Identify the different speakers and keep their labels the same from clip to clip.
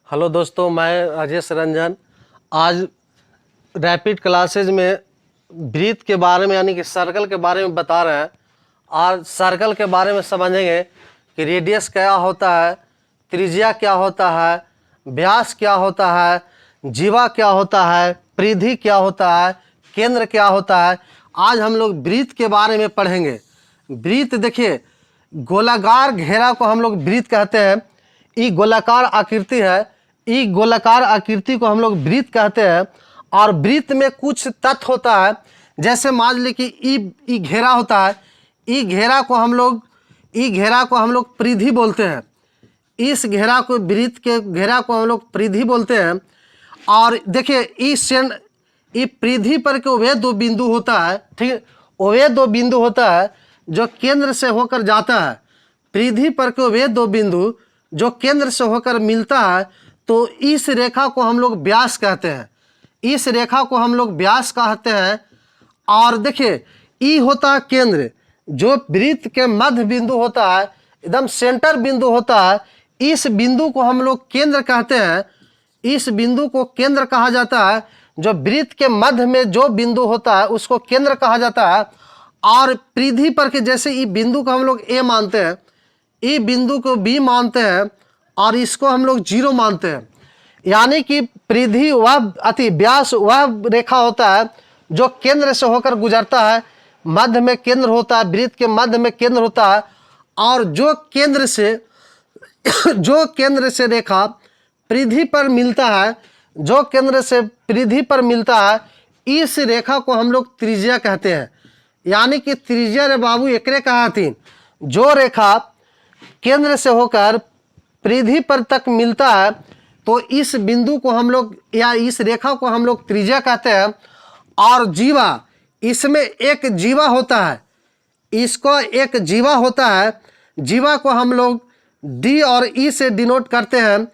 Speaker 1: Hello दोस्तों, मैं राजेश रंजन। आज रैपिड क्लासेज में वृत्त के बारे में यानी कि सर्कल के बारे में बता रहे हैं। आज सर्कल के बारे में समझेंगे कि रेडियस क्या होता है, त्रिज्या क्या होता है, व्यास क्या होता है, जीवा क्या होता है, परिधि क्या होता है, केंद्र क्या होता है। आज हम लोग वृत्त के बारे में पढ़ेंगे। वृत्त देखिए, गोलाकार घेरा को हम लोग वृत्त कहते हैं। ई गोलाकार आकृति है, ई गोलाकार आकृति को हम लोग वृत्त कहते हैं। और वृत्त में कुछ तत्व होता है, जैसे मान ली कि ई घेरा होता है। ई घेरा को हम लोग परिधि बोलते हैं। इस घेरा को, वृत्त के घेरा को हम लोग परिधि बोलते हैं। और देखिए, ई परिधि पर के वे दो बिंदु होता है, ठीक है। वे दो बिंदु होता है जो केंद्र से होकर जाता है। परिधि पर के वे दो बिंदु जो केंद्र से होकर मिलता है, तो इस रेखा को हम लोग व्यास कहते हैं। इस रेखा को हम लोग व्यास कहते हैं। और देखिए, ई होता है केंद्र, जो वृत्त के मध्य बिंदु होता है, एकदम सेंटर बिंदु होता है। इस बिंदु को हम लोग केंद्र कहते हैं। इस बिंदु को केंद्र कहा जाता है। जो वृत्त के मध्य में जो बिंदु होता है उसको केंद्र कहा जाता है। और परिधि पर के, जैसे ई बिंदु को हम लोग ए मानते हैं, ई बिंदु को बी मानते हैं, और इसको हम लोग जीरो मानते हैं। यानी कि परिधि व्यास वह रेखा होता है जो केंद्र से होकर गुजरता है। मध्य में केंद्र होता है, वृत्त के मध्य में केंद्र होता है। और जो केंद्र से रेखा परिधि पर मिलता है, जो केंद्र से परिधि पर मिलता है, इस रेखा को हम लोग त्रिज्या कहते हैं। यानी कि त्रिज्या रे बाबू एकरे कहा थी, जो रेखा केंद्र से होकर परिधि पर तक मिलता है, तो इस बिंदु को हम लोग या इस रेखा को हम लोग त्रिज्या कहते हैं। और जीवा, इसमें एक जीवा होता है, इसको एक जीवा होता है। जीवा को हम लोग डी और ई से डिनोट करते हैं।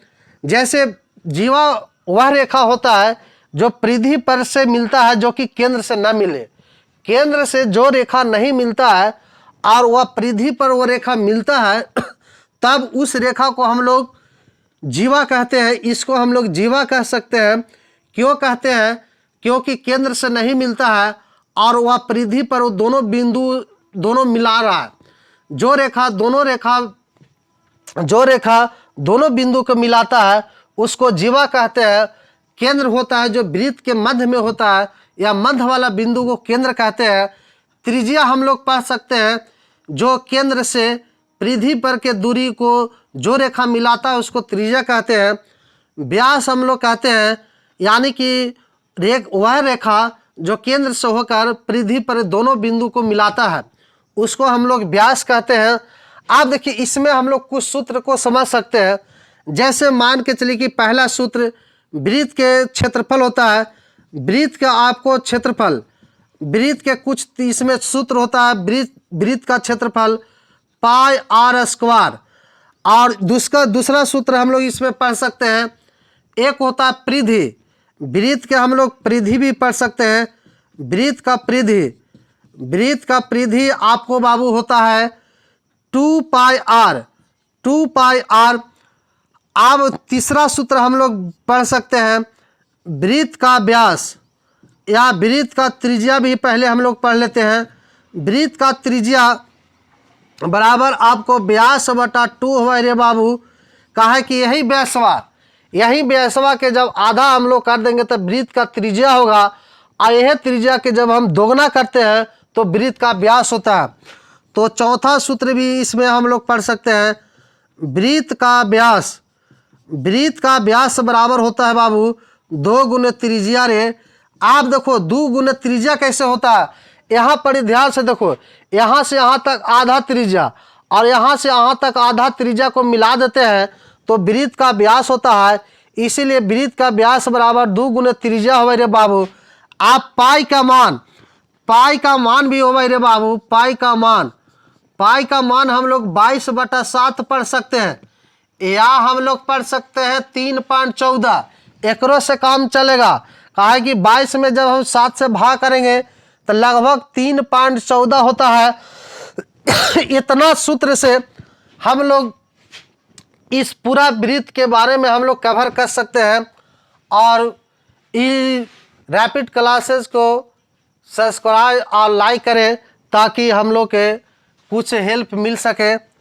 Speaker 1: जैसे जीवा वह रेखा होता है जो परिधि पर से मिलता है, जो कि केंद्र से न मिले। केंद्र से जो रेखा नहीं मिलता है और वह परिधि पर वो रेखा मिलता है, तब उस रेखा को हम लोग जीवा कहते हैं। इसको हम लोग जीवा कह सकते हैं। क्यों कहते हैं? क्योंकि केंद्र से नहीं मिलता है और वह परिधि पर वो दोनों बिंदु दोनों मिला रहा है। जो रेखा दोनों बिंदु को मिलाता है उसको जीवा कहते हैं। केंद्र होता है जो वृत्त के मध्य में होता है, या मध्य वाला बिंदु को केंद्र कहते हैं। त्रिज्या हम लोग पढ़ सकते हैं, जो केंद्र से परिधि पर के दूरी को जो रेखा मिलाता है उसको त्रिज्या कहते हैं। व्यास हम लोग कहते हैं, यानी कि वह रेखा जो केंद्र से होकर परिधि पर दोनों बिंदु को मिलाता है उसको हम लोग व्यास कहते हैं। आप देखिए, इसमें हम लोग कुछ सूत्र को समझ सकते हैं। जैसे मान के चलिए कि पहला सूत्र वृत्त के क्षेत्रफल होता है। वृत्त का आपको क्षेत्रफल, वृत्त के कुछ इसमें सूत्र होता है। वृत्त का क्षेत्रफल पाई आर स्क्वायर। और दूसरा सूत्र हम लोग इसमें पढ़ सकते हैं, एक होता है परिधि। वृत्त के हम लोग परिधि भी पढ़ सकते हैं। वृत्त का परिधि आपको बाबू होता है 2 पाई आर। अब तीसरा सूत्र हम लोग पढ़ सकते हैं, वृत्त का व्यास या वृत्त का त्रिज्या भी पहले हम लोग पढ़ लेते हैं। वृत्त का त्रिज्या बराबर आपको व्यास बटा 2 हुआ रे बाबू। कहा है कि यही व्यासवा के जब आधा हम लोग कर देंगे तब वृत्त का त्रिज्या होगा, और यह त्रिज्या के जब हम दोगुना करते हैं तो वृत्त का व्यास होता है। तो चौथा सूत्र भी इसमें हम लोग पढ़ सकते हैं, वृत्त का व्यास बराबर होता है बाबू 2 गुने त्रिज्या रे। आप देखो 2 गुने त्रिज्या कैसे होता है, यहाँ पर ध्यान से देखो, यहाँ से यहाँ तक आधा त्रिज्या और यहाँ से यहाँ तक आधा त्रिज्या को मिला देते हैं तो वृत्त का व्यास होता है। इसीलिए वृत्त का व्यास बराबर 2 गुने त्रिज्या हो रे बाबू। आप पाई का मान भी हो रे बाबू। पाई का मान हम लोग 22/7 पढ़ सकते हैं, या हम लोग पढ़ सकते हैं 3.14। एकरों से काम चलेगा। कहा है कि 22 में जब हम 7 से भाग करेंगे तो लगभग 3.14 होता है। इतना सूत्र से हम लोग इस पूरा वृत्त के बारे में हम लोग कवर कर सकते हैं। और इस रैपिड क्लासेस को सब्सक्राइब और लाइक करें ताकि हम लोग के कुछ हेल्प मिल सके।